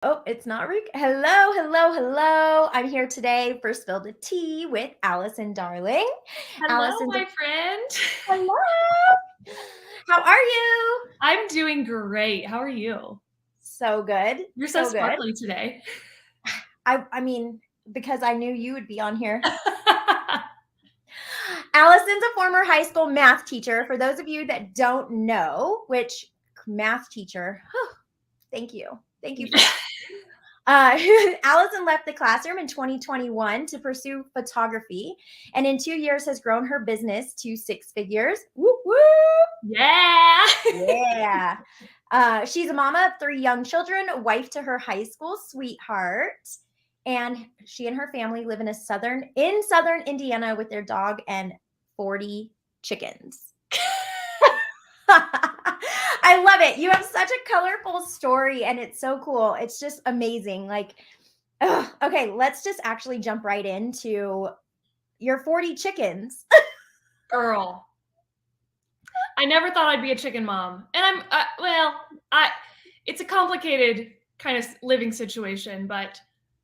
Oh, it's not Hello, hello, hello. I'm here today for Spill the Tea with Allison Darling. Hello, Allison's a my friend. hello. How are you? I'm doing great. How are you? So good. You're so So good. sparkly today. I mean, because I knew you would be on here. Allison's a former high school math teacher. For those of you that don't know, which math teacher, thank you. Thank you for that. Allison left the classroom in 2021 to pursue photography, and in 2 years has grown her business to six figures. Woo woo! Yeah. Yeah. She's a mama of three young children, wife to her high school sweetheart, and she and her family live in southern Indiana with their dog and 40 chickens. I love it. You have such a colorful story, and it's so cool. It's just amazing. Like, okay, let's just actually jump right into your 40 chickens. Girl. I never thought I'd be a chicken mom. And it's a complicated kind of living situation, but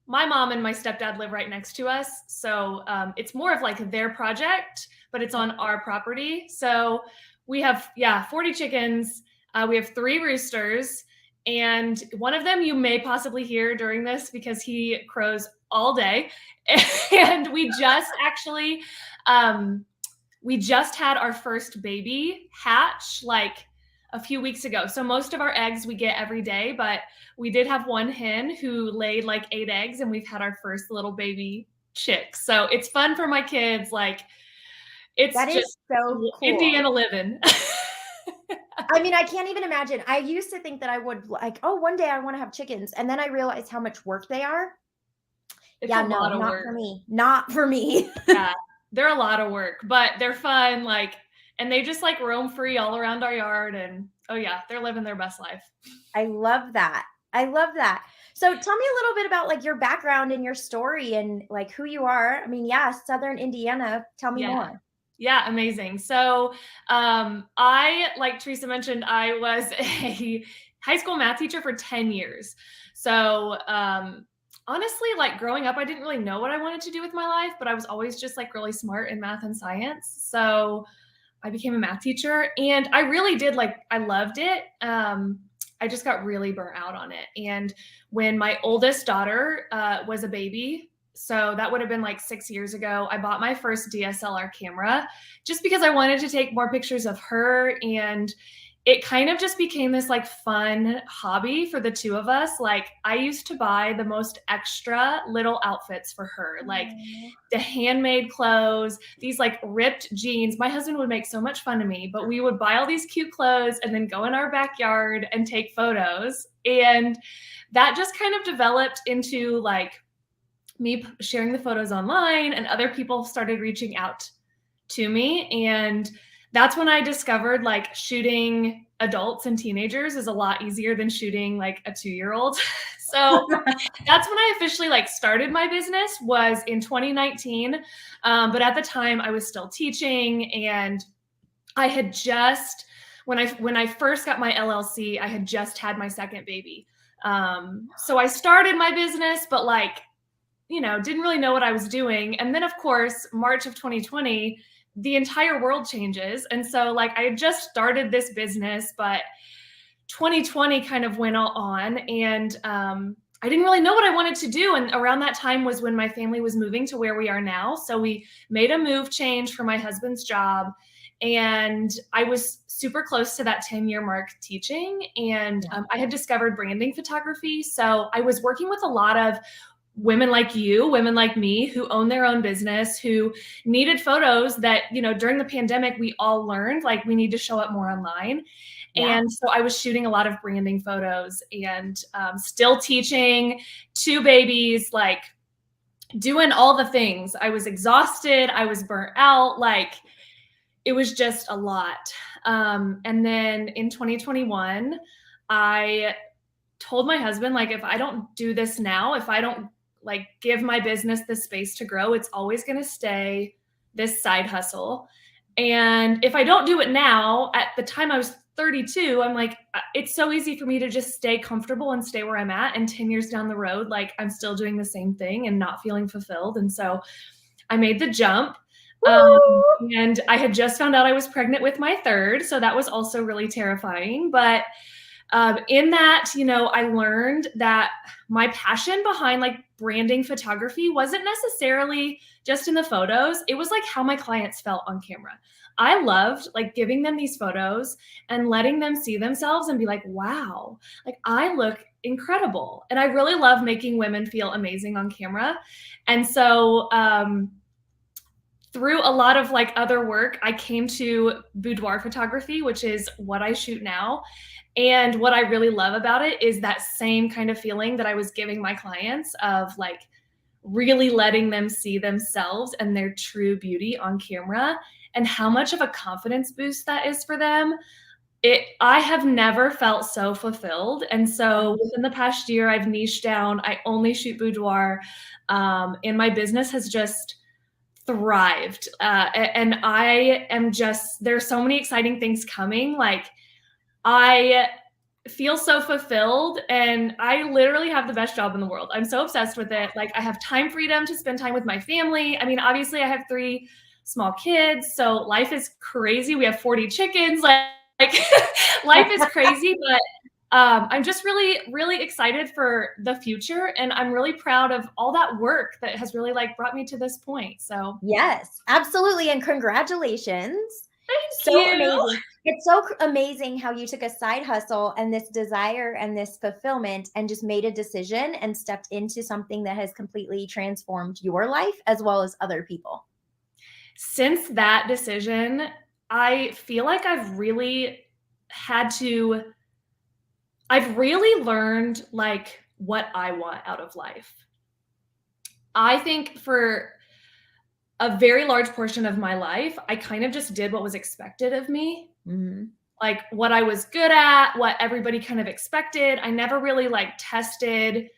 my mom and my stepdad live right next to us. So it's more of like their project, but it's on our property. So we have, 40 chickens. We have three roosters. And one of them you may possibly hear during this because he crows all day. And we just had our first baby hatch like a few weeks ago. So most of our eggs we get every day, but we did have one hen who laid like 8 eggs, and we've had our first little baby chick. So it's fun for my kids. Like, it's That is just so cool. Indiana living. I mean, I can't even imagine. I used to think that I would like, oh, one day I want to have chickens. And then I realized how much work they are. It's a Yeah, no, lot of not work. for me. Not for me. Yeah, they're a lot of work, but they're fun. Like, and they just like roam free all around our yard. And oh yeah, they're living their best life. I love that. I love that. So tell me a little bit about like your background and your story and like who you are. I mean, yeah, Southern Indiana. Tell me Yeah. more. Yeah, amazing. So, like Teresa mentioned, I was a high school math teacher for 10 years. So, honestly, like growing up, I didn't really know what I wanted to do with my life, but I was always just like really smart in math and science. So, I became a math teacher, and I really did I loved it. I just got really burnt out on it. And when my oldest daughter was a baby, so that would have been like 6 years ago, I bought my first DSLR camera just because I wanted to take more pictures of her. And it kind of just became this like fun hobby for the two of us. Like, I used to buy the most extra little outfits for her, like the handmade clothes, these like ripped jeans. My husband would make so much fun of me, but we would buy all these cute clothes and then go in our backyard and take photos. And that just kind of developed into like me sharing the photos online, and other people started reaching out to me. And that's when I discovered like shooting adults and teenagers is a lot easier than shooting like a 2-year-old. So that's when I officially like started my business, was in 2019. But at the time I was still teaching, and I had just, when I first got my LLC, I had just had my second baby. So I started my business, but like, didn't really know what I was doing. And then of course, March of 2020, the entire world changes. And so like I had just started this business, but 2020 kind of went on, and I didn't really know what I wanted to do. And around that time was when my family was moving to where we are now. So we made a move change for my husband's job. And I was super close to that 10-year mark teaching. And I had discovered branding photography. So I was working with a lot of women like you, women like me, who own their own business, who needed photos that, during the pandemic, we all learned like we need to show up more online. Yeah. And so I was shooting a lot of branding photos, and still teaching, 2 babies, like doing all the things. I was exhausted. I was burnt out. Like, it was just a lot. And then in 2021, I told my husband, like, if I don't do this now, if I don't like give my business the space to grow, it's always going to stay this side hustle. And if I don't do it now, at the time I was 32, I'm like, it's so easy for me to just stay comfortable and stay where I'm at. And 10 years down the road, like I'm still doing the same thing and not feeling fulfilled. And so I made the jump. And I had just found out I was pregnant with my third. So that was also really terrifying. But in that, I learned that my passion behind like branding photography wasn't necessarily just in the photos. It was like how my clients felt on camera. I loved like giving them these photos and letting them see themselves and be like, wow, like I look incredible. And I really love making women feel amazing on camera. And so, through a lot of like other work, I came to boudoir photography, which is what I shoot now. And what I really love about it is that same kind of feeling that I was giving my clients of like really letting them see themselves and their true beauty on camera and how much of a confidence boost that is for them. I have never felt so fulfilled. And so within the past year, I've niched down. I only shoot boudoir. And my business has just thrived. And I am just, there's so many exciting things coming. Like I feel so fulfilled and I literally have the best job in the world. I'm so obsessed with it. Like I have time freedom to spend time with my family. I mean, obviously I have 3 small kids, so life is crazy. We have 40 chickens. Like life is crazy, but I'm just really, really excited for the future. And I'm really proud of all that work that has really like brought me to this point. So yes, absolutely. And congratulations. thank So you. amazing. It's so amazing how you took a side hustle and this desire and this fulfillment and just made a decision and stepped into something that has completely transformed your life as well as other people. Since that decision, I feel like I've really learned like what I want out of life. I think for a very large portion of my life, I kind of just did what was expected of me. Mm-hmm. Like what I was good at, what everybody kind of expected. I never really like tested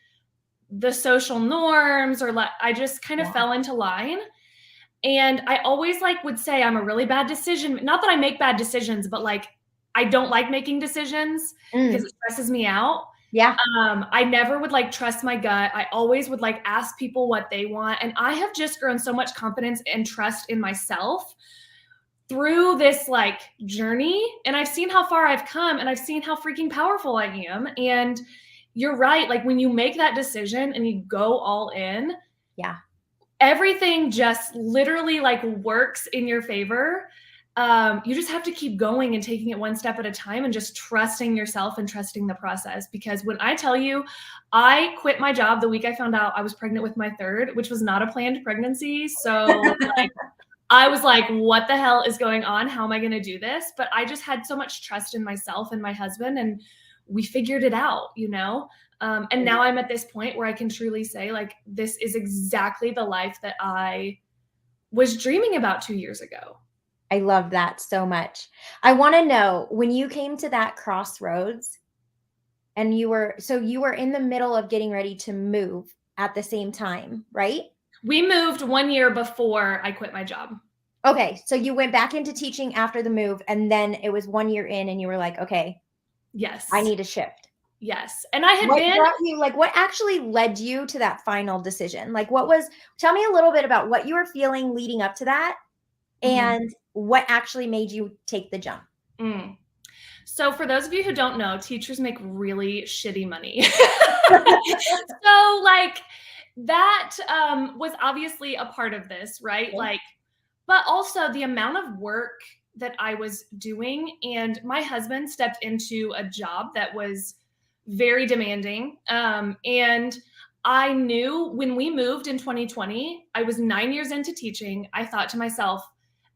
the social norms or like I just kind of fell into line. And I always like would say I'm a really bad decision. Not that I make bad decisions, but like I don't like making decisions because it stresses me out. Yeah. I never would like trust my gut. I always would like ask people what they want. And I have just grown so much confidence and trust in myself through this like journey. And I've seen how far I've come and I've seen how freaking powerful I am. And you're right. Like when you make that decision and you go all in, yeah, everything just literally like works in your favor. You just have to keep going and taking it one step at a time and just trusting yourself and trusting the process. Because when I tell you, I quit my job the week I found out I was pregnant with my third, which was not a planned pregnancy. So like, I was like, what the hell is going on? How am I going to do this? But I just had so much trust in myself and my husband, and we figured it out, and now I'm at this point where I can truly say, like, this is exactly the life that I was dreaming about 2 years ago. I love that so much. I want to know, when you came to that crossroads and you were in the middle of getting ready to move at the same time, right? We moved 1 year before I quit my job. Okay. So you went back into teaching after the move, and then it was 1 year in and you were like, okay, yes, I need to shift. Yes. And I had what actually led you to that final decision? Like tell me a little bit about what you were feeling leading up to that and what actually made you take the jump. So for those of you who don't know, teachers make really shitty money. So like that was obviously a part of this, right? Like, but also the amount of work that I was doing, and my husband stepped into a job that was very demanding. And I knew when we moved in 2020, I was 9 years into teaching. I thought to myself,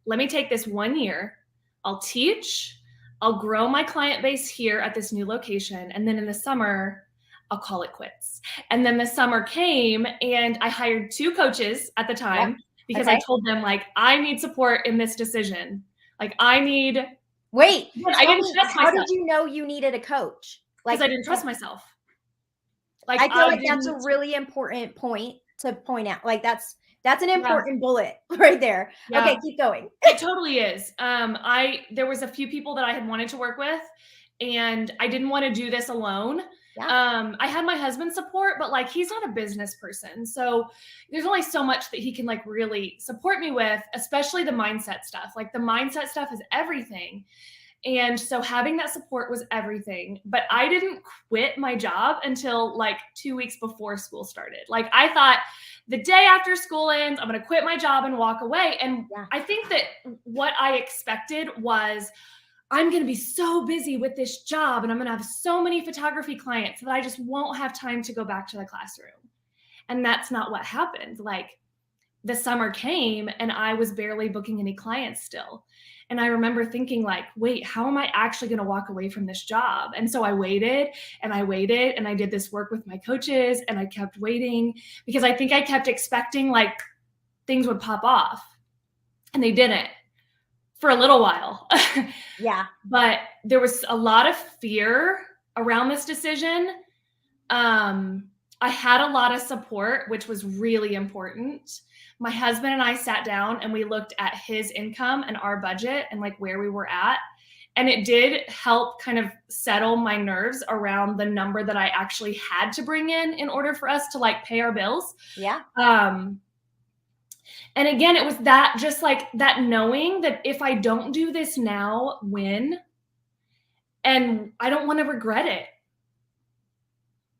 let me take this 1 year. I'll teach. I'll grow my client base here at this new location. And then in the summer, I'll call it quits. And then the summer came and I hired 2 coaches at the time because I told them, like, I need support in this decision. Like I didn't trust myself. How did you know you needed a coach? Because I didn't trust myself. Like I feel like that's a really important point to point out. Like that's That's an Yeah. important bullet right there. Okay, Yeah. keep going. It totally is. There was a few people that I had wanted to work with, and I didn't want to do this alone. Yeah. I had my husband's support, but like he's not a business person, so there's only so much that he can like really support me with, especially the mindset stuff. Like the mindset stuff is everything. And so having that support was everything. But I didn't quit my job until like 2 weeks before school started. Like I thought the day after school ends, I'm going to quit my job and walk away. And Yeah. I think that what I expected was I'm going to be so busy with this job and I'm going to have so many photography clients that I just won't have time to go back to the classroom. And that's not what happened. Like the summer came and I was barely booking any clients still. And I remember thinking like, wait, how am I actually going to walk away from this job? And so I waited and I waited and I did this work with my coaches and I kept waiting because I think I kept expecting like things would pop off and they didn't for a little while. Yeah. But there was a lot of fear around this decision. I had a lot of support, which was really important. My husband and I sat down and we looked at his income and our budget and like where we were at. And it did help kind of settle my nerves around the number that I actually had to bring in order for us to like pay our bills. Yeah. And again, it was that just like that knowing that if I don't do this now, when? And I don't want to regret it.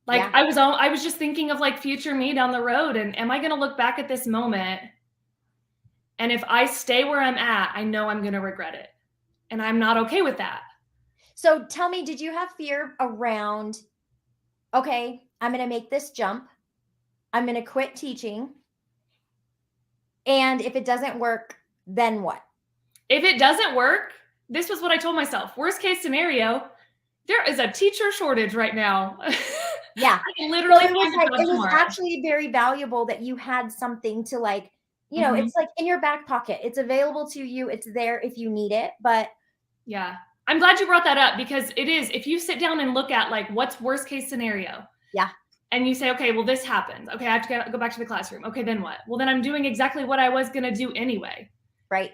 Like Yeah. I was just thinking of like future me down the road and am I going to look back at this moment? And if I stay where I'm at, I know I'm going to regret it. And I'm not okay with that. So tell me, did you have fear around, okay, I'm going to make this jump. I'm going to quit teaching. And if it doesn't work, then what? If it doesn't work, this was what I told myself. Worst case scenario, there is a teacher shortage right now. Yeah. I can literally So it was find a like, job it was tomorrow. actually very valuable that you had something to like, you know, Mhm. it's like in your back pocket. It's available to you. It's there if you need it. But Yeah. I'm glad you brought that up because it is, if you sit down and look at like what's worst case scenario, yeah, and you say, okay, well, this happens. Okay, I have to go back to the classroom. Okay, then what? Well, then I'm doing exactly what I was going to do anyway. right.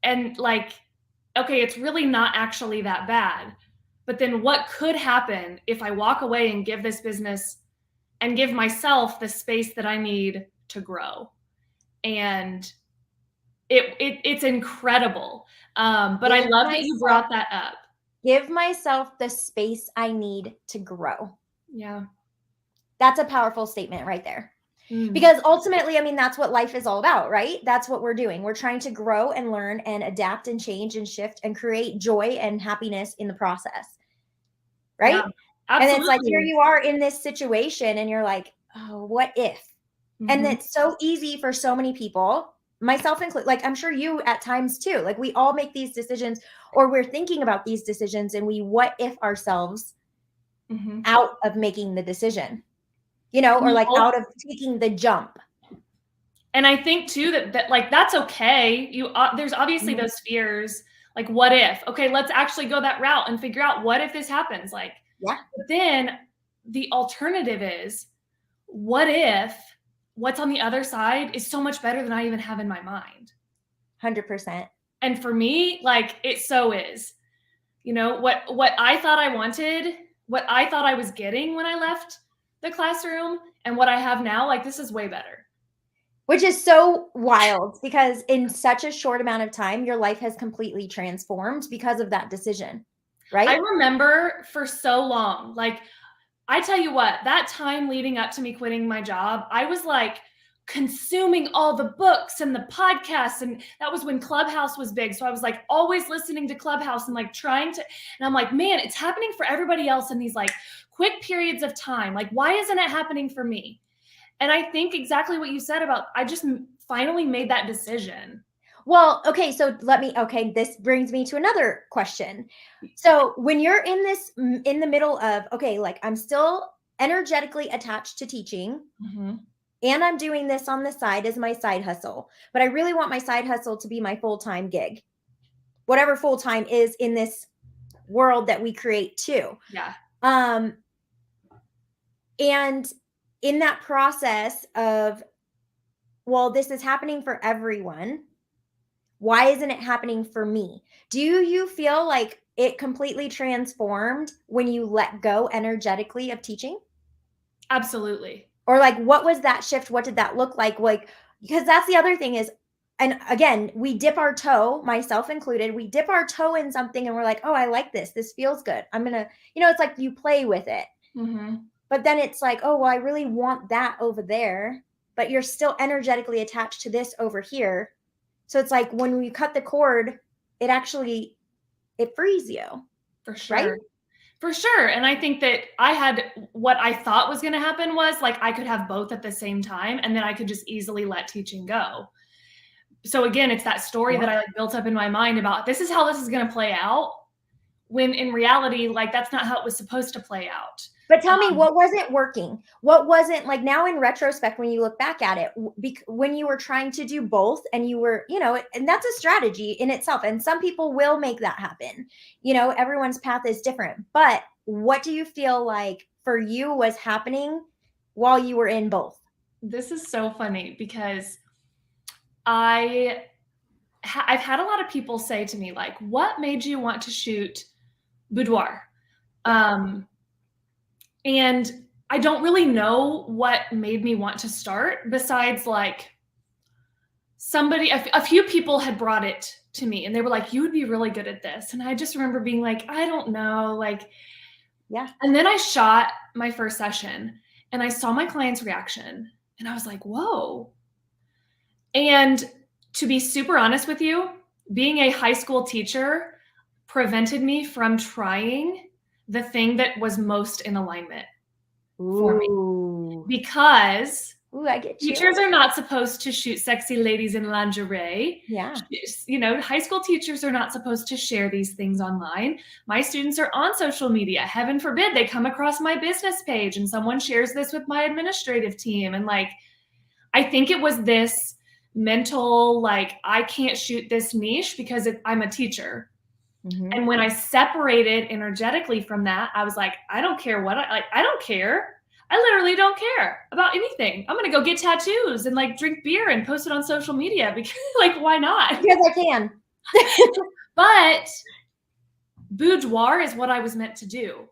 And like, okay, it's really not actually that bad. But then what could happen if I walk away and give this business and give myself the space that I need to grow? And it's incredible. But I Give love that you myself brought that up. Give myself the space I need to grow. Yeah. That's a powerful statement right there. Mm. Because ultimately, I mean, that's what life is all about, right? That's what we're doing. We're trying to grow and learn and adapt and change and shift and create joy and happiness in the process. Right? Yeah, And it's like, here absolutely. you are in this situation and you're like, oh, what if? And Mhm. it's so easy for so many people, myself included. Like, I'm sure you at times too. Like, we all make these decisions or we're thinking about these decisions and we what if ourselves Mhm. out of making the decision, you know, or like out of taking the jump. And I think too that like that's okay. There's obviously Mhm. those fears, like what if? Okay, let's actually go that route and figure out what if this happens. Like, Yeah. but then the alternative is, what if what's on the other side is so much better than I even have in my mind? 100%. And for me, like it so is. You know, what I thought I wanted, what I thought I was getting when I left the classroom and what I have now, like this is way better. Which is so wild because in such a short amount of time, your life has completely transformed because of that decision, I right? remember for so long, like I tell you what, that time leading up to me quitting my job, I was like consuming all the books and the podcasts. And that was when Clubhouse was big. So I was like always listening to Clubhouse and like trying to, and I'm like, man, it's happening for everybody else in these like quick periods of time. Like, why isn't it happening for me? And I think exactly what you said about, I just finally made that decision. Well, okay, so this brings me to another question. So when you're in the middle of, okay, like I'm still energetically attached to teaching Mm-hmm. and I'm doing this on the side as my side hustle, but I really want my side hustle to be my full-time gig, whatever full-time is in this world that we create too. Yeah. And in that process of well, this is happening for everyone. Why isn't it happening for me? Do you feel like it completely transformed when you let go energetically of teaching? Absolutely. Or like what was that shift? What did that look like? Like, because that's the other thing is, and again, we dip our toe, myself included, we dip our toe in something and we're like, oh, I like this. This feels good. I'm gonna, it's like you play with it. Mm-hmm. But then it's like, oh, well, I really want that over there, but you're still energetically attached to this over here. So it's like when we cut the cord, it actually it frees you, For right? sure. For sure. And I think that I had what I thought was going to happen was like I could have both at the same time and then I could just easily let teaching go. So again, it's that story Yeah. that I like built up in my mind about this is how this is going to play out when in reality like that's not how it was supposed to play out. But tell me, what wasn't working? What wasn't like now in retrospect, when you look back at it, when you were trying to do both and you were, and that's a strategy in itself. And some people will make that happen. Everyone's path is different. But what do you feel like for you was happening while you were in both? This is so funny because I've had a lot of people say to me like, "What made you want to shoot boudoir?" And I don't really know what made me want to start besides like a few people had brought it to me and they were like, you would be really good at this. And I just remember being like, I don't know. Like, Yeah. and then I shot my first session and I saw my client's reaction and I was like, whoa. And to be super honest with you, being a high school teacher prevented me from trying the thing that was most in alignment for me. Ooh. Because Ooh, I get you. teachers are not supposed to shoot sexy ladies in lingerie. Yeah. High school teachers are not supposed to share these things online. My students are on social media. Heaven forbid they come across my business page and someone shares this with my administrative team. And like, I think it was this mental, like, I can't shoot this niche because I'm a teacher. Mm-hmm. And when I separated energetically from that, I was like, I don't care what I don't care. I literally don't care about anything. I'm going to go get tattoos and like drink beer and post it on social media because like, why not? Because I can. But boudoir is what I was meant to do.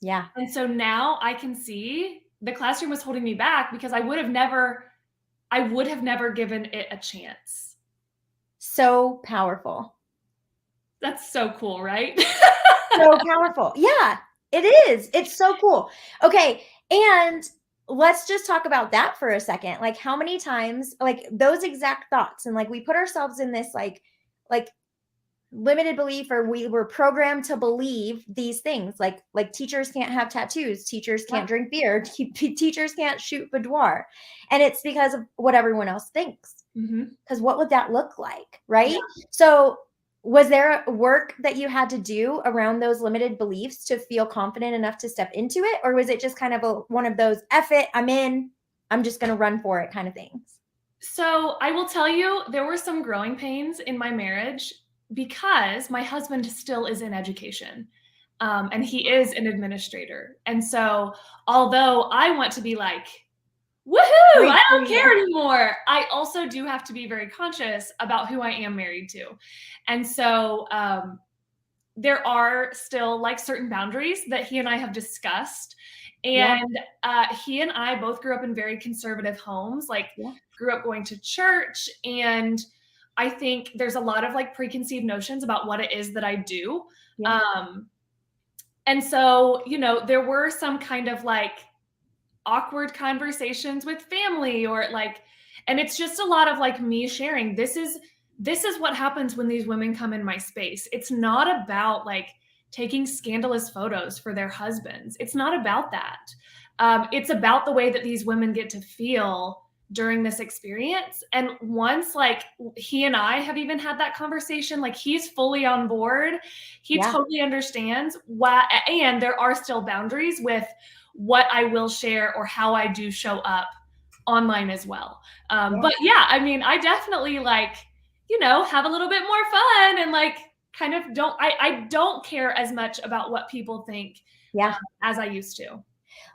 Yeah. And so now I can see the classroom was holding me back because I would have never given it a chance. So powerful. That's so cool, right? So powerful. Yeah, it is. It's so cool. Okay. And let's just talk about that for a second. Like how many times, like those exact thoughts, and like we put ourselves in this like limited belief, or we were programmed to believe these things like teachers can't have tattoos, teachers can't drink beer, teachers can't shoot boudoir. And it's because of what everyone else thinks. Because what would that look like? Right. Yeah. So was there work that you had to do around those limited beliefs to feel confident enough to step into it? Or was it just kind of one of those, F it, I'm in, I'm just going to run for it kind of things? So I will tell you, there were some growing pains in my marriage because my husband still is in education. And he is an administrator. And so although I want to be like, woohoo, I don't care anymore, I also do have to be very conscious about who I am married to. And so there are still like certain boundaries that he and I have discussed. And he and I both grew up in very conservative homes, like grew up going to church. And I think there's a lot of like preconceived notions about what it is that I do. And so, there were some kind of like awkward conversations with family or like, and it's just a lot of like me sharing, this is what happens when these women come in my space. It's not about like taking scandalous photos for their husbands. It's not about that. It's about the way that these women get to feel during this experience. And once like he and I have even had that conversation, like he's fully on board. He totally understands why, and there are still boundaries with what I will share or how I do show up online as well. But yeah, I mean, I definitely like, have a little bit more fun and like kind of I don't care as much about what people think as I used to.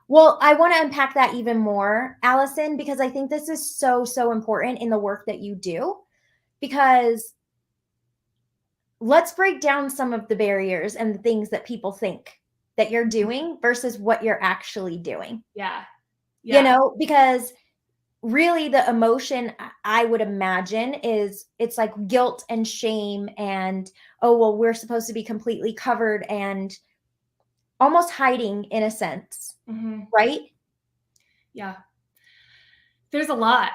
Well, I want to unpack that even more, Allison, because I think this is so, so important in the work that you do. Because let's break down some of the barriers and the things that people think that you're doing versus what you're actually doing. Yeah. You Yeah. know, because really the emotion I would imagine is it's like guilt and shame and, oh, well, we're supposed to be completely covered and almost hiding in a sense, Hmm. right? Yeah. There's a lot.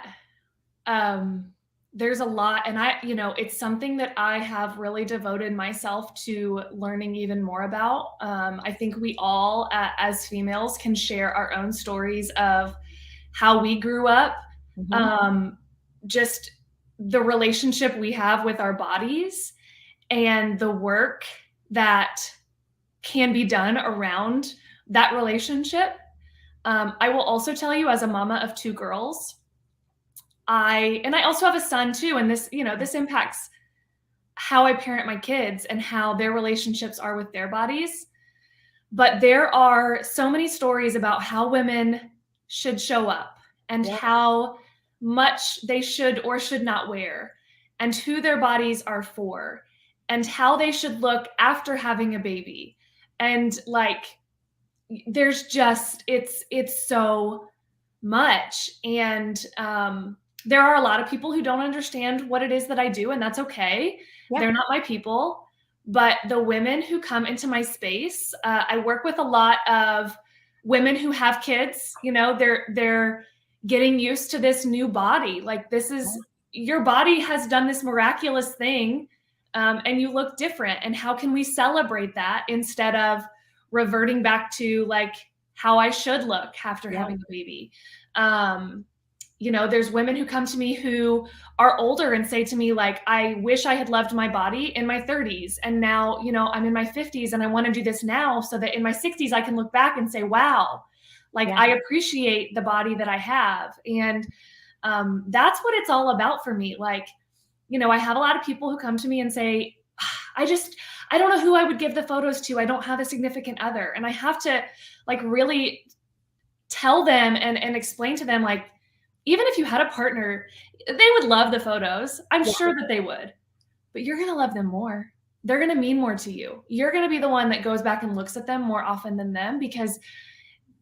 Um, there's a lot. And it's something that I have really devoted myself to learning even more about. I think we all, as females, can share our own stories of how we grew up, Mhm. um, just the relationship we have with our bodies, and the work that can be done around that relationship. I will also tell you, as a mama of two girls, I also have a son too, and this impacts how I parent my kids and how their relationships are with their bodies. But there are so many stories about how women should show up and Yeah, how much they should or should not wear and who their bodies are for and how they should look after having a baby. And like there's just it's so much. And there are a lot of people who don't understand what it is that I do, and that's okay. yeah, They're not my people. But the women who come into my space, I work with a lot of women who have kids. They're getting used to this new body. Like, this is your body has done this miraculous thing, and you look different. And how can we celebrate that instead of reverting back to like how I should look after yeah, having a baby? Um, there's women who come to me who are older and say to me, like, I wish I had loved my body in my 30s. And now, I'm in my 50s and I want to do this now so that in my 60s, I can look back and say, wow, like yeah, I appreciate the body that I have. And that's what it's all about for me. Like, I have a lot of people who come to me and say, I don't know who I would give the photos to. I don't have a significant other. And I have to like really tell them and explain to them, like, even if you had a partner, they would love the photos. I'm yeah, sure that they would, but you're going to love them more. They're going to mean more to you. You're going to be the one that goes back and looks at them more often than them, because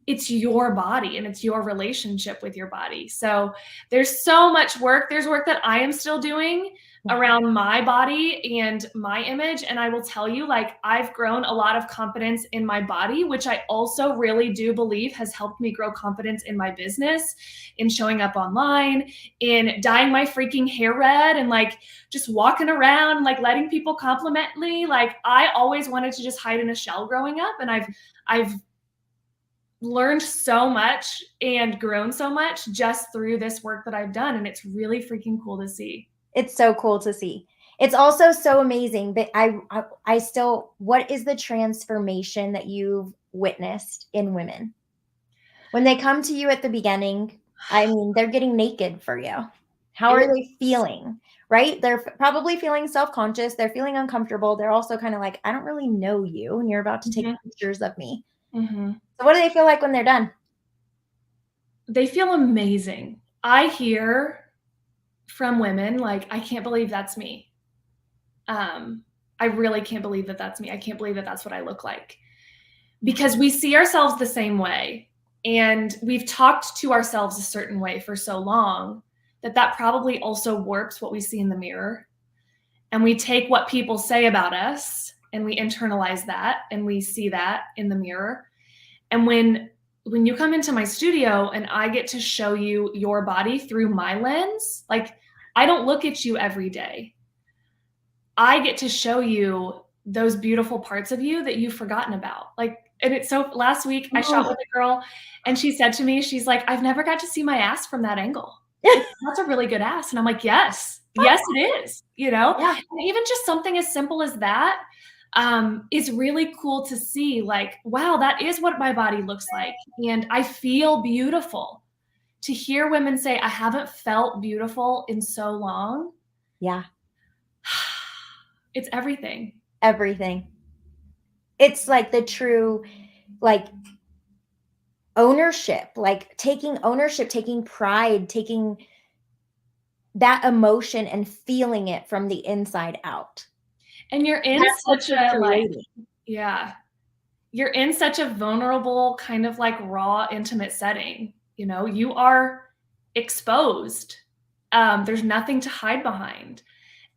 it's your body and it's your relationship with your body. So there's so much work. There's work that I am still doing yeah, around my body and my image. And I will tell you, like, I've grown a lot of confidence in my body, which I also really do believe has helped me grow confidence in my business, in showing up online, in dyeing my freaking hair red and like just walking around, like letting people compliment me. Like, I always wanted to just hide in a shell growing up. And I've learned so much and grown so much just through this work that I've done. And it's really freaking cool to see. it's so cool to see. It's also so amazing that I still, what is the transformation that you've witnessed in women? When they come to you at the beginning, I mean, they're getting naked for you. How are they It's feeling? Right? They're probably feeling self-conscious, they're feeling uncomfortable, they're also kind of like, I don't really know you, and you're about to take Mhm, pictures of me. mhm. So what do they feel like when they're done? They feel amazing. I hear from women like, I can't believe that's me. Um, I really can't believe that that's me. I can't believe that that's what I look like, Yeah, because we see ourselves the same way. And we've talked to ourselves a certain way for so long that probably also warps what we see in the mirror. And we take what people say about us and we internalize that and we see that in the mirror. And when you come into my studio and I get to show you your body through my lens, like, I don't look at you every day. I get to show you those beautiful parts of you that you've forgotten about. Like, and it's so, last week I shot with a girl and she said to me, she's like, I've never got to see my ass from that angle. Like, that's a really good ass. And I'm like, yes, yes, it is. yeah, And even just something as simple as that is really cool to see. Like, wow, that is what my body looks like. And I feel beautiful. To hear women say, I haven't felt beautiful in so long, yeah, it's everything. everything. It's like the true, like, ownership, like taking ownership, taking pride, taking that emotion and feeling it from the inside out. And you're in That's what such you're a like, creating. yeah, you're in such a vulnerable kind of like raw, intimate setting. You know, you are exposed. There's nothing to hide behind.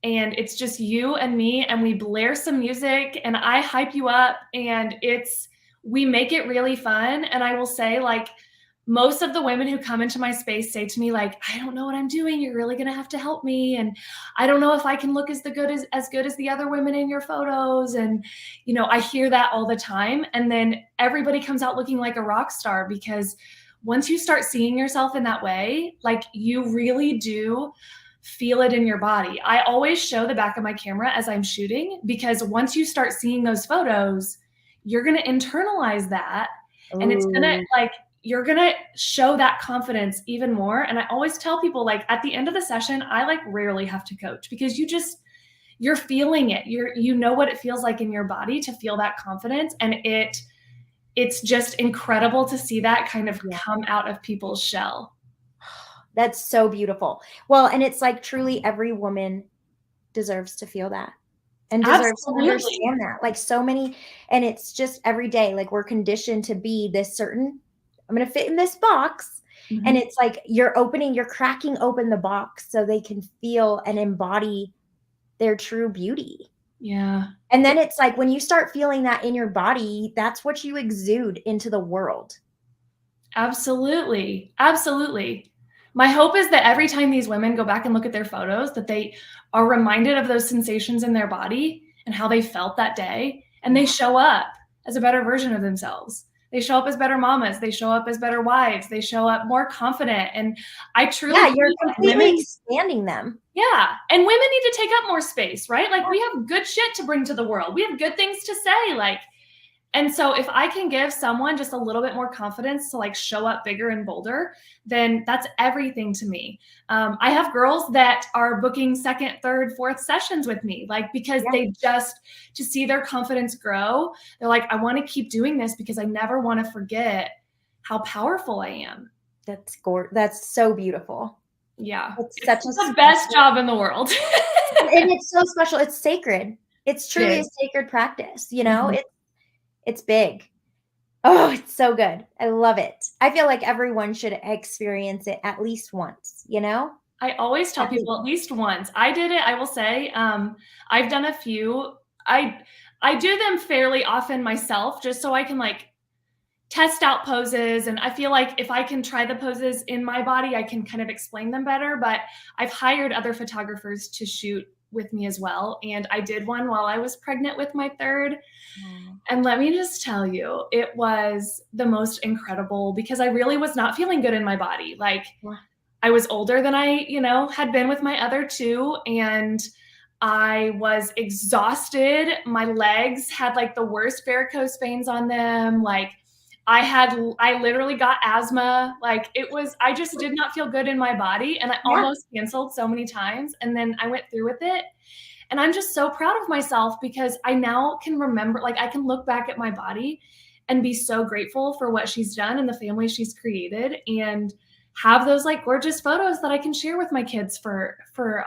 And it's just you and me, and we blare some music and I hype you up, and we make it really fun. And I will say, like, most of the women who come into my space say to me, like, I don't know what I'm doing. You're really gonna have to help me. And I don't know if I can look as good as the other women in your photos. And, you know, I hear that all the time. And then everybody comes out looking like a rock star, because once you start seeing yourself in that way, like, you really do feel it in your body. I always show the back of my camera as I'm shooting, because once you start seeing those photos, you're going to internalize that, and it's going to Ooh. like, you're going to show that confidence even more. And I always tell people, like, at the end of the session, I like rarely have to coach, because you're feeling it. You know what it feels like in your body to feel that confidence. And it's just incredible to see that kind of Yeah. come out of people's shell. That's so beautiful. Well, and it's like truly every woman deserves to feel that and deserves to Absolutely. understand that. Like so many, and it's just every day, like we're conditioned to be this certain, I'm going to fit in this box. And Mhm. it's like you're cracking open the box so they can feel and embody their true beauty. Yeah. And then it's like when you start feeling that in your body, that's what you exude into the world. Absolutely. Absolutely. My hope is that every time these women go back and look at their photos, that they are reminded of those sensations in their body and how they felt that day, and they Yeah. show up as a better version of themselves. They show up as better mamas, they show up as better wives, they show up more confident. And I truly Yeah, you're believe, like, completely women, expanding them. yeah, and women need to take up more space, right? Like, we have good shit to bring to the world. We have good things to say, like, and so if I can give someone just a little bit more confidence to like show up bigger and bolder, then that's everything to me. I have girls that are booking second, third, fourth sessions with me, like, because Yeah. they just, to see their confidence grow, they're like, I want to keep doing this because I never want to forget how powerful I am. That's so beautiful. Yeah. It's It's such a the best special, job in the world. and it's so special. It's sacred. It's It truly a is. sacred practice, you know? Mhm. It's big. Oh, it's so good. I love it. I feel like everyone should experience it at least once, you know? I always tell At least. people at least once. I did it, I will say, I've done a few. I I do them fairly often myself, just so I can, like, test out poses, and I feel like if I can try the poses in my body, I can kind of explain them better. But I've hired other photographers to shoot with me as well, and I did one while I was pregnant with my third, Oh, and let me just tell you, it was the most incredible, because I really was not feeling good in my body. Like, wow. I was older than I, had been with my other two, and I was exhausted. My legs had like the worst varicose veins on them. Like, I literally got asthma. Like, I just did not feel good in my body, and I Yeah. almost canceled so many times. And then I went through with it. And I'm just so proud of myself, because I now can remember, like, I can look back at my body and be so grateful for what she's done and the family she's created, and have those like gorgeous photos that I can share with my kids for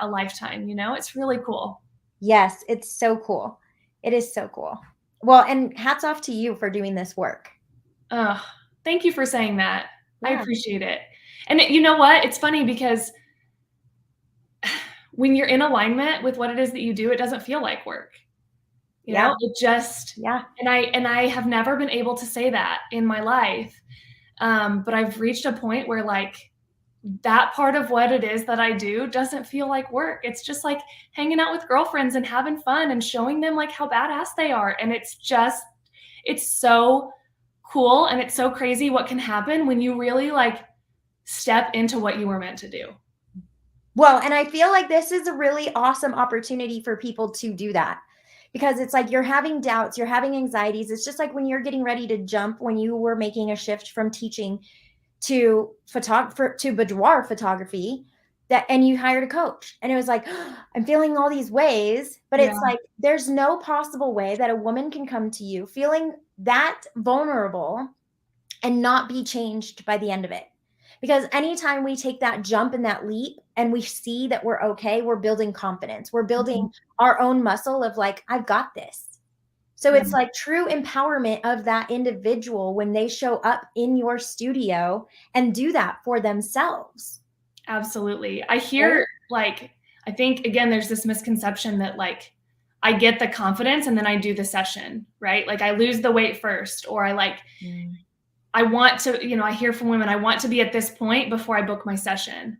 a lifetime. It's really cool. Yes, it's so cool. It is so cool. Well, and hats off to you for doing this work. Oh, thank you for saying that. I Yeah. appreciate it. And you know what? It's funny, because when you're in alignment with what it is that you do, it doesn't feel like work. Yeah. It just, Yeah. and I have never been able to say that in my life. But I've reached a point where, like, that part of what it is that I do doesn't feel like work. It's just like hanging out with girlfriends and having fun and showing them like how badass they are. And it's so cool, and it's so crazy what can happen when you really like step into what you were meant to do. Well, and I feel like this is a really awesome opportunity for people to do that because it's like you're having doubts, you're having anxieties. It's just like when you're getting ready to jump, when you were making a shift from teaching to photographer to boudoir photography, that and you hired a coach and it was like I'm feeling all these ways, but Yeah. it's like there's no possible way that a woman can come to you feeling that vulnerable and not be changed by the end of it. Because anytime we take that jump and that leap and we see that we're okay, we're building confidence. We're building our own muscle of like, I've got this. So Yeah. it's like true empowerment of that individual when they show up in your studio and do that for themselves. Absolutely. I hear like, I think again, there's this misconception that like I get the confidence and then I do the session, right? Like I lose the weight first, or I like, I want to, you know, I hear from women, I want to be at this point before I book my session.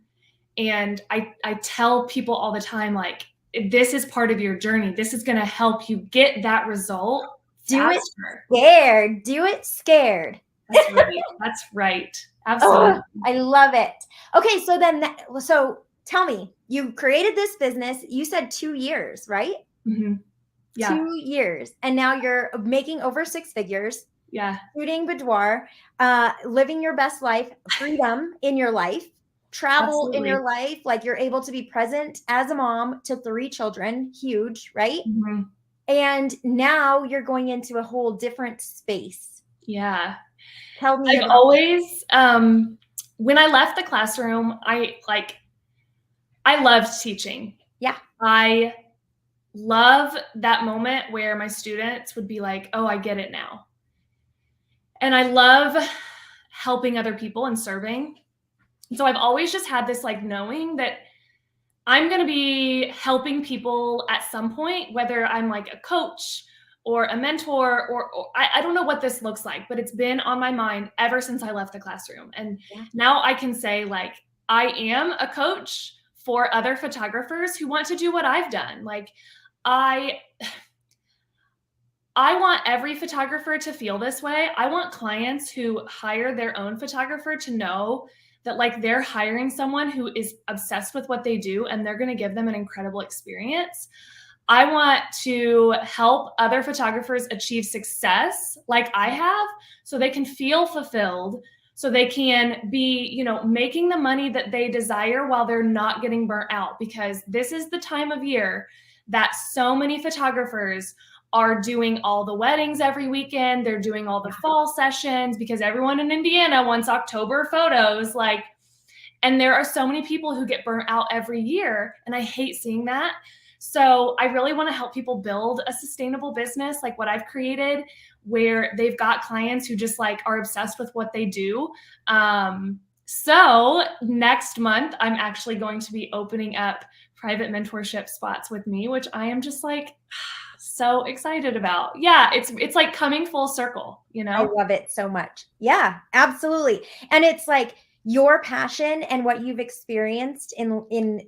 And I tell people all the time, like, this is part of your journey. This is going to help you get that result faster. Do it scared. Do it scared. That's right. That's right. Absolutely. Oh, I love it. Okay, so then, so tell me, you created this business. You said 2 years, right? Mm-hmm. Yeah. 2 years, and now you're making over 6 figures. Yeah. Shooting boudoir, living your best life, freedom in your life, travel in your life. Like you're able to be present as a mom to 3 children, huge, right? Mm-hmm. And now you're going into a whole different space. Yeah. Tell me. I've always, when I left the classroom, I loved teaching. Yeah. I love that moment where my students would be like, oh, I get it now. And I love helping other people and serving. And so I've always just had this like knowing that I'm going to be helping people at some point, whether I'm like a coach or a mentor, or I don't know what this looks like, but it's been on my mind ever since I left the classroom. And now I can say like, I am a coach for other photographers who want to do what I've done. Like I want every photographer to feel this way. I want clients who hire their own photographer to know that like they're hiring someone who is obsessed with what they do and they're going to give them an incredible experience. I want to help other photographers achieve success like I have, so they can feel fulfilled, so they can be, you know, making the money that they desire while they're not getting burnt out, because this is the time of year that so many photographers are doing all the weddings every weekend. They're doing all the fall sessions because everyone in Indiana wants October photos. Like, and there are so many people who get burnt out every year, and I hate seeing that. So I really want to help people build a sustainable business like what I've created, where they've got clients who just like are obsessed with what they do. So next month, I'm actually going to be opening up private mentorship spots with me, which I am just like so excited about. Yeah, it's like coming full circle, you know? I love it so much. Yeah, absolutely. And it's like your passion and what you've experienced in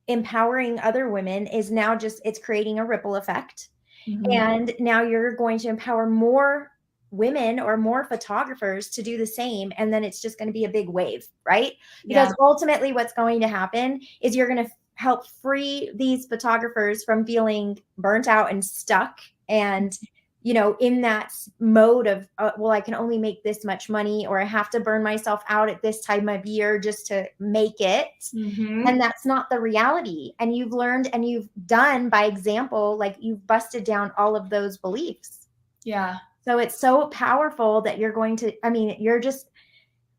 empowering other women is now just, it's creating a ripple effect. And now you're going to empower more women or more photographers to do the same. And then it's just going to be a big wave, right? Because ultimately what's going to happen is you're going to help free these photographers from feeling burnt out and stuck and, you know, in that mode of, well, I can only make this much money, or I have to burn myself out at this time of year just to make it. And that's not the reality. And you've learned and you've done by example, like you've busted down all of those beliefs. Yeah. So it's so powerful that you're going to, I mean, you're just,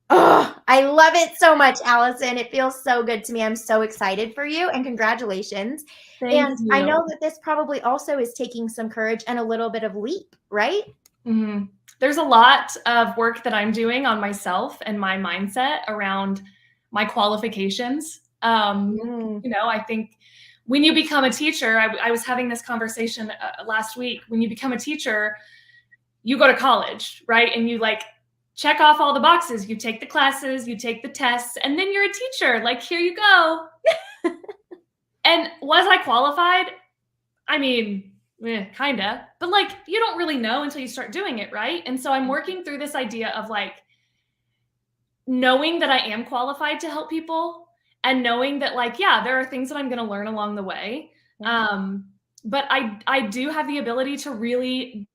oh, I love it so much, Allison. It feels so good to me. I'm so excited for you, and congratulations. Thank you. I know that this probably also is taking some courage and a little bit of leap, right? There's a lot of work that I'm doing on myself and my mindset around my qualifications. You know, I think when you become a teacher, I was having this conversation last week. When you become a teacher, you go to college, right? And you like check off all the boxes. You take the classes, you take the tests, and then you're a teacher. Like, here you go. And was I qualified? I mean, kinda, but like, you don't really know until you start doing it, right? And so I'm working through this idea of like, knowing that I am qualified to help people, and knowing that like, yeah, there are things that I'm going to learn along the way. But I do have the ability to really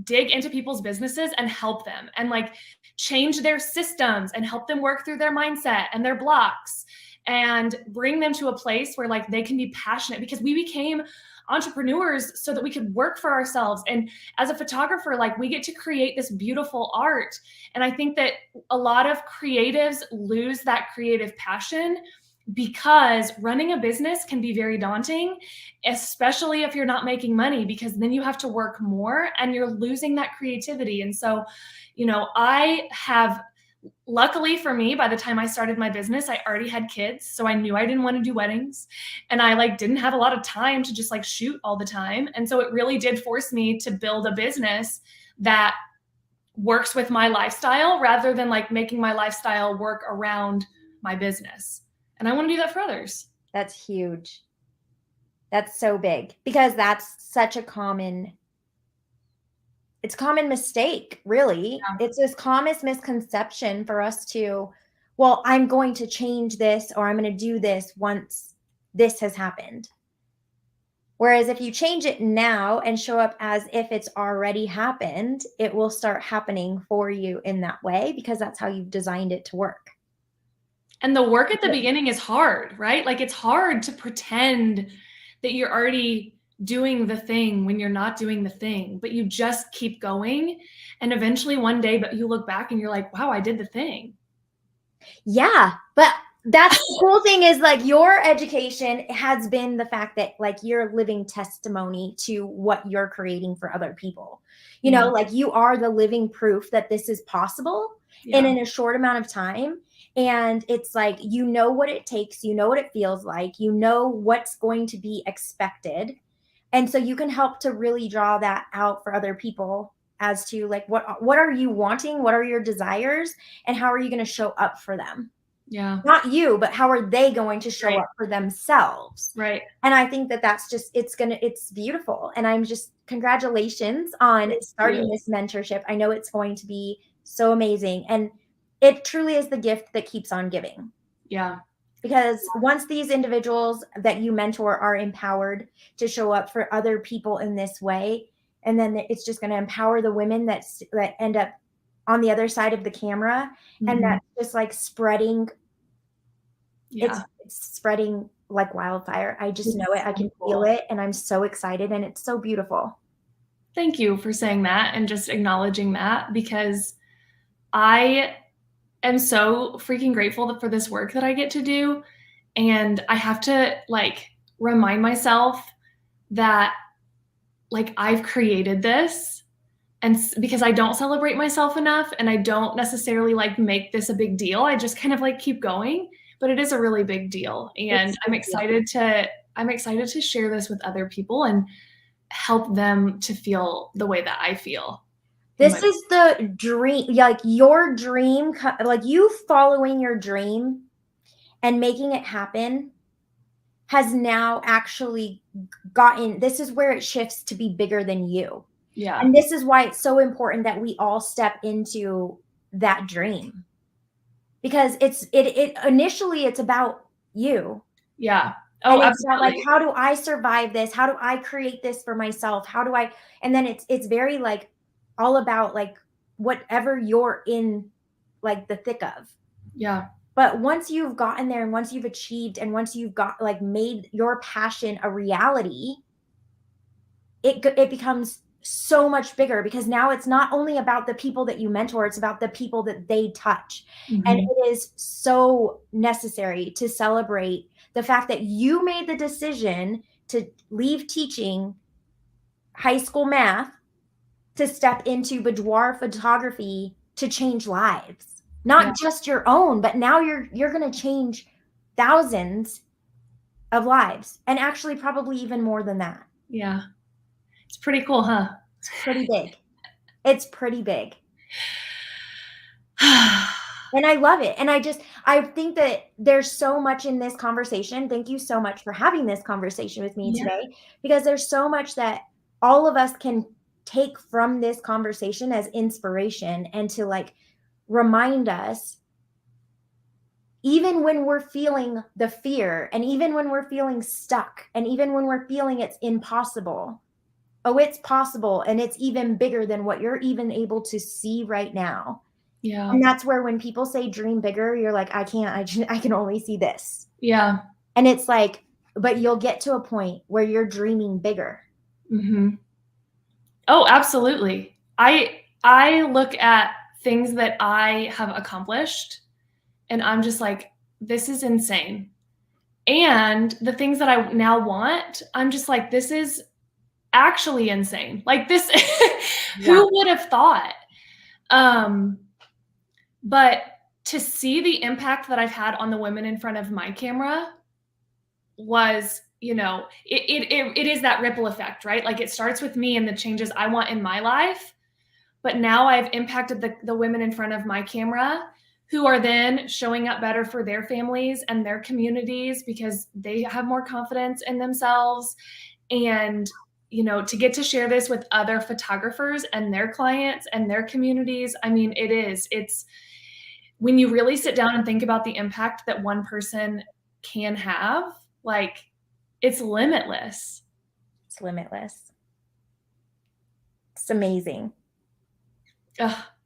dig into people's businesses and help them and like change their systems and help them work through their mindset and their blocks and bring them to a place where like they can be passionate, because we became entrepreneurs so that we could work for ourselves. And as a photographer, like we get to create this beautiful art. And I think that a lot of creatives lose that creative passion because running a business can be very daunting, especially if you're not making money, because then you have to work more and you're losing that creativity. And so, you know, I have, luckily for me, by the time I started my business, I already had kids. So I knew I didn't want to do weddings, and I like didn't have a lot of time to just like shoot all the time. And so it really did force me to build a business that works with my lifestyle rather than like making my lifestyle work around my business. And I want to do that for others. That's huge. That's so big, because that's such a common mistake, really. Yeah. It's this common misconception for us to, well, I'm going to change this, or I'm going to do this once this has happened. Whereas if you change it now and show up as if it's already happened, it will start happening for you in that way, because that's how you've designed it to work. And the work at the beginning is hard, right? Like it's hard to pretend that you're already doing the thing when you're not doing the thing, but you just keep going. And eventually one day, but you look back and you're like, wow, I did the thing. Yeah. But that's the cool thing is, like, your education has been the fact that like you're a living testimony to what you're creating for other people. You know, like you are the living proof that this is possible and in a short amount of time. And it's like, you know what it takes, you know what it feels like, you know what's going to be expected. And so you can help to really draw that out for other people as to like, what are you wanting? What are your desires? And how are you going to show up for them? Yeah. Not you, but how are they going to show up for themselves? Right. And I think that that's just, it's beautiful. And I'm just, congratulations on starting this mentorship. I know it's going to be so amazing. And it truly is the gift that keeps on giving. Yeah. Because once these individuals that you mentor are empowered to show up for other people in this way, and then it's just going to empower the women that end up on the other side of the camera. Mm-hmm. And that's just like spreading. Yeah. It's spreading like wildfire. I just know it. I can feel it. And I'm so excited. And it's so beautiful. Thank you for saying that and just acknowledging that, because I am so freaking grateful for this work that I get to do. And I have to like remind myself that like I've created this, and because I don't celebrate myself enough and I don't necessarily like make this a big deal. I just kind of like keep going, but it is a really big deal. And I'm excited to share this with other people and help them to feel the way that I feel. This is the dream, like your dream, like you following your dream and making it happen has now actually gotten, this is where it shifts to be bigger than you. Yeah. And this is why it's so important that we all step into that dream, because it initially it's about you. Yeah. Oh, and it's absolutely. Not like, how do I survive this? How do I create this for myself? How do I, and then it's very like all about like whatever you're in like the thick of. Yeah. But once you've gotten there and once you've achieved and once you've got like made your passion a reality, it becomes so much bigger, because now it's not only about the people that you mentor, it's about the people that they touch. Mm-hmm. And it is so necessary to celebrate the fact that you made the decision to leave teaching high school math to step into boudoir photography to change lives, not just your own, but now you're going to change thousands of lives, and actually probably even more than that. Yeah. It's pretty cool, huh? It's pretty big. It's pretty big. And I love it. And I think that there's so much in this conversation. Thank you so much for having this conversation with me today, because there's so much that all of us can take from this conversation as inspiration, and to like remind us, even when we're feeling the fear, and even when we're feeling stuck, and even when we're feeling it's impossible, oh, it's possible. And it's even bigger than what you're even able to see right now. Yeah. And that's where when people say dream bigger, you're like, I can only see this. Yeah. And it's like, but you'll get to a point where you're dreaming bigger. Mm-hmm. Oh, absolutely. I look at things that I have accomplished and I'm just like, this is insane. And the things that I now want, I'm just like, this is actually insane. Like this, Yeah. who would have thought? But to see the impact that I've had on the women in front of my camera was, it is that ripple effect, right? Like it starts with me and the changes I want in my life. But now I've impacted the women in front of my camera who are then showing up better for their families and their communities because they have more confidence in themselves. And, to get to share this with other photographers and their clients and their communities, I mean, it's when you really sit down and think about the impact that one person can have, like it's limitless. It's limitless. It's amazing.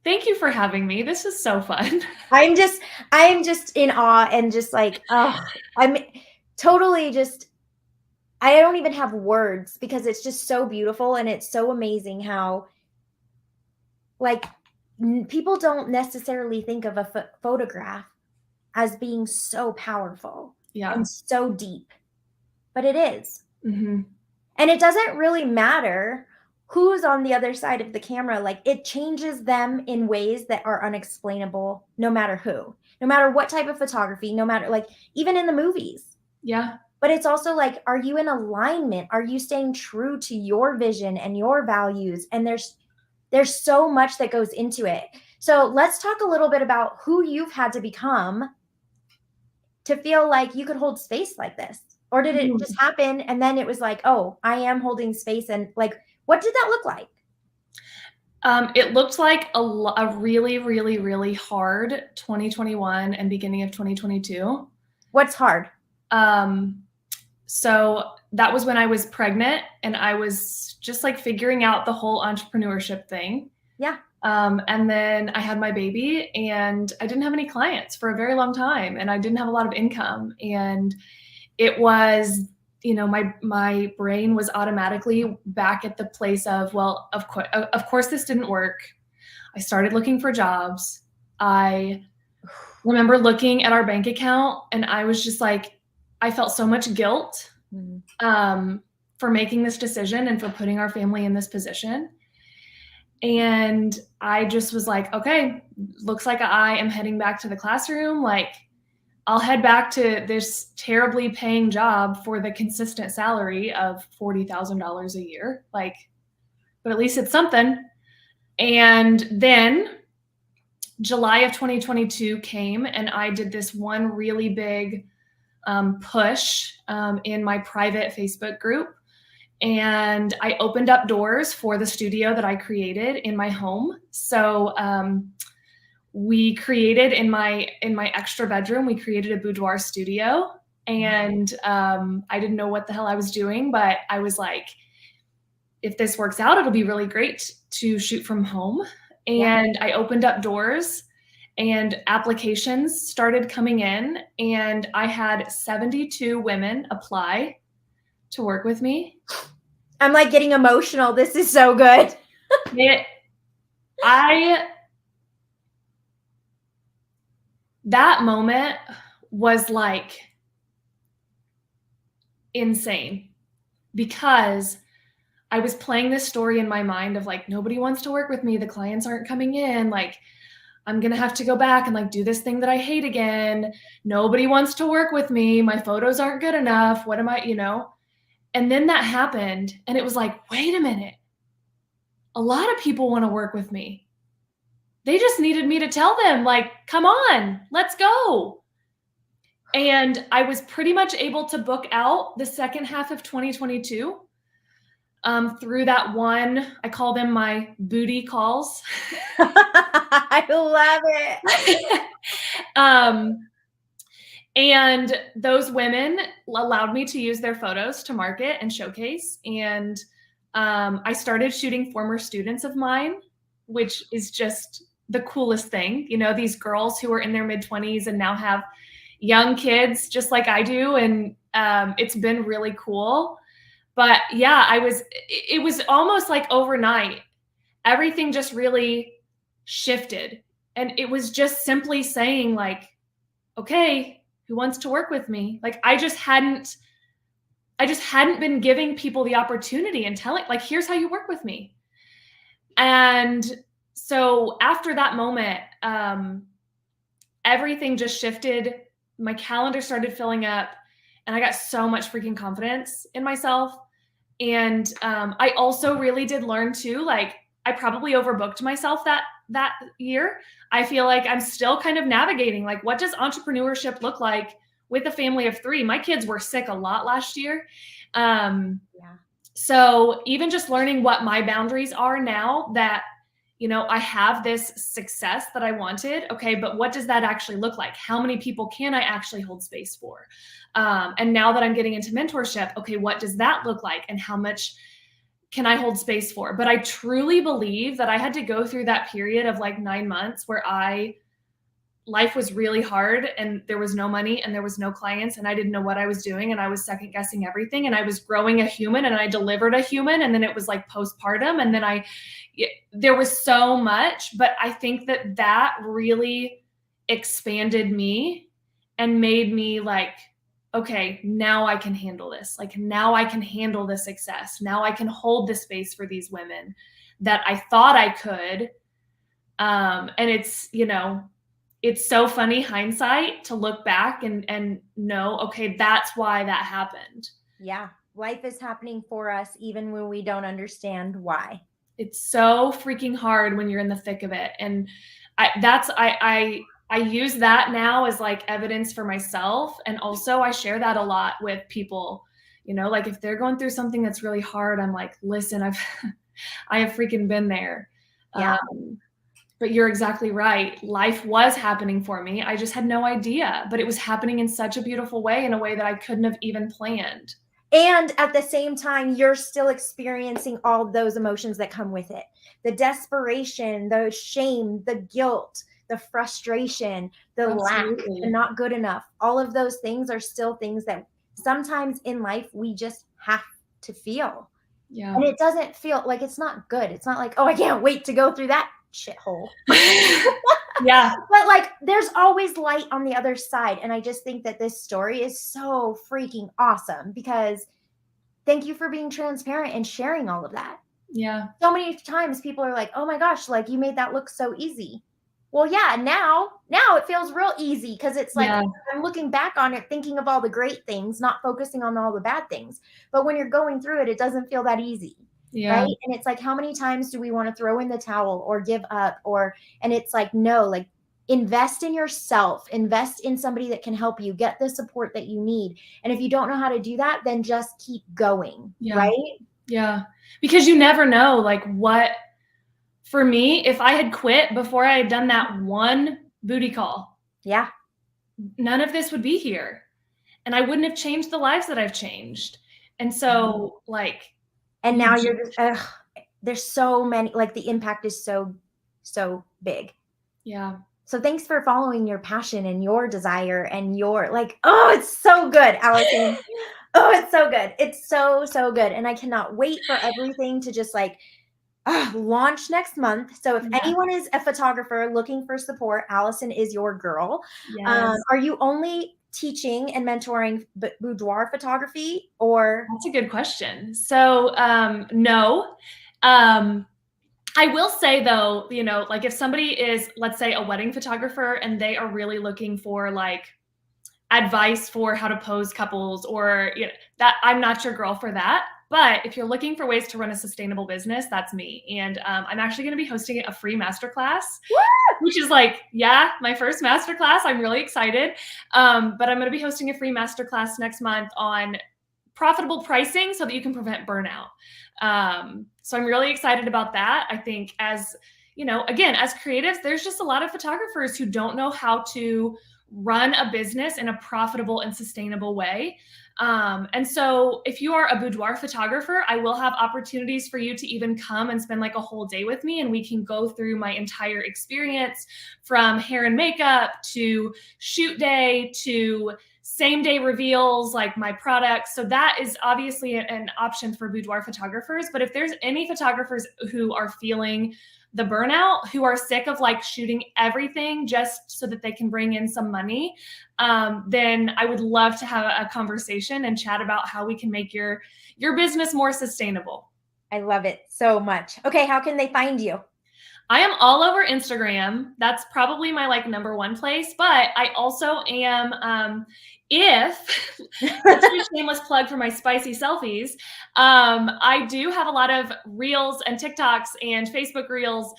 Thank you for having me. This is so fun. I'm just in awe and just like, I'm totally just, I don't even have words because it's just so beautiful and it's so amazing how, like, people don't necessarily think of a photograph as being so powerful and so deep, but it is. Mm-hmm. And it doesn't really matter who's on the other side of the camera. Like it changes them in ways that are unexplainable, no matter who, no matter what type of photography, no matter like even in the movies. Yeah. But it's also like, are you in alignment? Are you staying true to your vision and your values? And there's so much that goes into it. So let's talk a little bit about who you've had to become to feel like you could hold space like this. Or did it just happen and then it was like, oh, I am holding space? And like, what did that look like? It looked like a really, really, really hard 2021 and beginning of 2022. What's hard? So that was when I was pregnant and I was just like figuring out the whole entrepreneurship thing. Yeah. And then I had my baby and I didn't have any clients for a very long time and I didn't have a lot of income. And it was, my brain was automatically back at the place of, well, of course this didn't work. I started looking for jobs. I remember looking at our bank account and I was just like, I felt so much guilt for making this decision and for putting our family in this position. And I just was like, okay, looks like I am heading back to the classroom. Like I'll head back to this terribly paying job for the consistent salary of $40,000 a year. Like, but at least it's something. And then July of 2022 came and I did this one really big push in my private Facebook group. And I opened up doors for the studio that I created in my home. So we created in my extra bedroom, we created a boudoir studio. And I didn't know what the hell I was doing, but I was like, if this works out, it'll be really great to shoot from home. And I opened up doors and applications started coming in and I had 72 women apply to work with me. I'm like getting emotional. This is so good. That moment was like insane because I was playing this story in my mind of like, nobody wants to work with me. The clients aren't coming in. Like, I'm going to have to go back and like do this thing that I hate again. Nobody wants to work with me. My photos aren't good enough. What am I, And then that happened and it was like, wait a minute. A lot of people want to work with me. They just needed me to tell them like, come on, let's go. And I was pretty much able to book out the second half of 2022 through that one, I call them my booty calls. I love it. And those women allowed me to use their photos to market and showcase. And I started shooting former students of mine, which is just the coolest thing. These girls who are in their mid-20s and now have, young kids just like I do. And it's been really cool. But yeah, it was almost like overnight, everything just really shifted. And it was just simply saying, like, okay, who wants to work with me? Like, I just hadn't been giving people the opportunity and telling, like, here's how you work with me. And so after that moment, everything just shifted. My calendar started filling up, and I got so much freaking confidence in myself. And I also really did learn too, like, I probably overbooked myself that year. I feel like I'm still kind of navigating, like, what does entrepreneurship look like with a family of 3? My kids were sick a lot last year. Yeah. So even just learning what my boundaries are now that, I have this success that I wanted. Okay, but what does that actually look like? How many people can I actually hold space for? And now that I'm getting into mentorship, okay, what does that look like? And how much can I hold space for? But I truly believe that I had to go through that period of like 9 months where life was really hard and there was no money and there was no clients and I didn't know what I was doing and I was second guessing everything and I was growing a human and I delivered a human and then it was like postpartum and then there was so much, but I think that really expanded me and made me like, okay, now I can handle this. Like now I can handle the success. Now I can hold the space for these women that I thought I could. And it's so funny hindsight to look back and know, okay, that's why that happened. Yeah. Life is happening for us even when we don't understand why. It's so freaking hard when you're in the thick of it. And I use that now as like evidence for myself. And also I share that a lot with people, like if they're going through something that's really hard, I'm like, listen, I have freaking been there. Yeah. But you're exactly right. Life was happening for me. I just had no idea, but it was happening in such a beautiful way, in a way that I couldn't have even planned. And at the same time, you're still experiencing all those emotions that come with it. The desperation, the shame, the guilt, the frustration, the lack, the not good enough. All of those things are still things that sometimes in life we just have to feel. Yeah. And it doesn't feel like, it's not good. It's not like, oh, I can't wait to go through that shithole. Yeah. But like there's always light on the other side. And I just think that this story is so freaking awesome because thank you for being transparent and sharing all of that. Yeah. So many times people are like, oh my gosh, like you made that look so easy. Well, yeah, now it feels real easy because it's like I'm looking back on it thinking of all the great things, not focusing on all the bad things. But when you're going through it, it doesn't feel that easy. Yeah. Right. And it's like, how many times do we want to throw in the towel or give up and it's like, no, like invest in yourself, invest in somebody that can help you get the support that you need. And if you don't know how to do that, then just keep going. Yeah. Right. Yeah. Because you never know, like what, for me, if I had quit before I had done that one booty call, yeah, none of this would be here. And I wouldn't have changed the lives that I've changed. And so like, and now you're just, there's so many, like the impact is so big. Yeah. So thanks for following your passion and your desire and your like, oh, it's so good, Allison. Oh, it's so good. It's so good. And I cannot wait for everything to just like launch next month. So if anyone is a photographer looking for support, Allison is your girl. Yes. Are you only teaching and mentoring boudoir photography or? That's a good question. So no. I will say though, like if somebody is, let's say, a wedding photographer and they are really looking for like advice for how to pose couples or that, I'm not your girl for that. But if you're looking for ways to run a sustainable business, that's me. And I'm actually going to be hosting a free masterclass, which is like, my first masterclass. I'm really excited. But I'm going to be hosting a free masterclass next month on profitable pricing so that you can prevent burnout. So I'm really excited about that. I think as, again, as creatives, there's just a lot of photographers who don't know how to run a business in a profitable and sustainable way. And so if you are a boudoir photographer, I will have opportunities for you to even come and spend like a whole day with me, and we can go through my entire experience from hair and makeup to shoot day to same day reveals, like my products. So that is obviously an option for boudoir photographers. But if there's any photographers who are feeling the burnout, who are sick of like shooting everything just so that they can bring in some money, then I would love to have a conversation and chat about how we can make your business more sustainable. I love it so much. Okay, how can they find you? I am all over Instagram. That's probably my like number one place, but I also am, if let's do a shameless plug for my spicy selfies. I do have a lot of reels and TikToks and Facebook reels,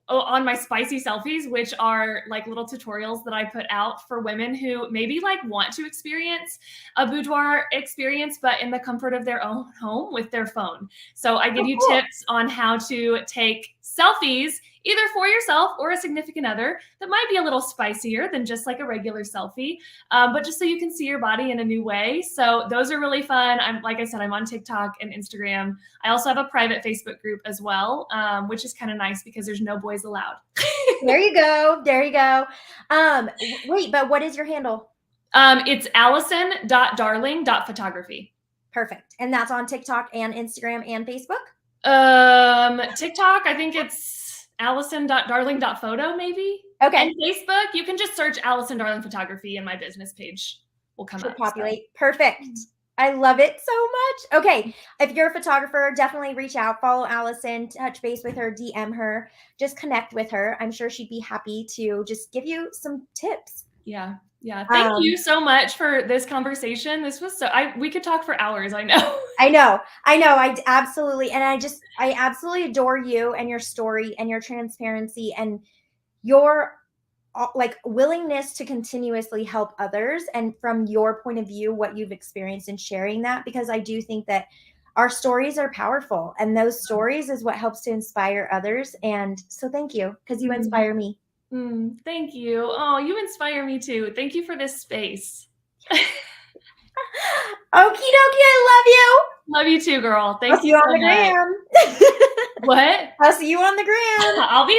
on my spicy selfies, which are like little tutorials that I put out for women who maybe like want to experience a boudoir experience, but in the comfort of their own home with their phone. So I give Oh, you cool. tips on how to take selfies either for yourself or a significant other that might be a little spicier than just like a regular selfie, but just so you can see your body in a new way. So those are really fun. Like I said, I'm on TikTok and Instagram. I also have a private Facebook group as well, which is kind of nice because there's no boys allowed. There you go. There you go. Wait, but what is your handle? It's allison.darling.photography. Perfect. And that's on TikTok and Instagram and Facebook? TikTok, I think it's allison.darling.photo maybe. Okay. And Facebook, you can just search Allison Darling Photography and my business page will come Should up. populate. So. Perfect. I love it so much. Okay. If you're a photographer, definitely reach out, follow Allison, touch base with her, DM her, just connect with her. I'm sure she'd be happy to just give you some tips. Yeah. Yeah. Thank you so much for this conversation. This was we could talk for hours. I know. I absolutely. And I absolutely adore you and your story and your transparency and your like willingness to continuously help others, and from your point of view, what you've experienced and sharing that, because I do think that our stories are powerful, and those stories is what helps to inspire others. And so thank you, because you inspire me. Thank you. Oh, you inspire me too. Thank you for this space. Okie dokie, I love you. Love you too, girl. Thank you on the gram. What? I'll see you on the gram. I'll be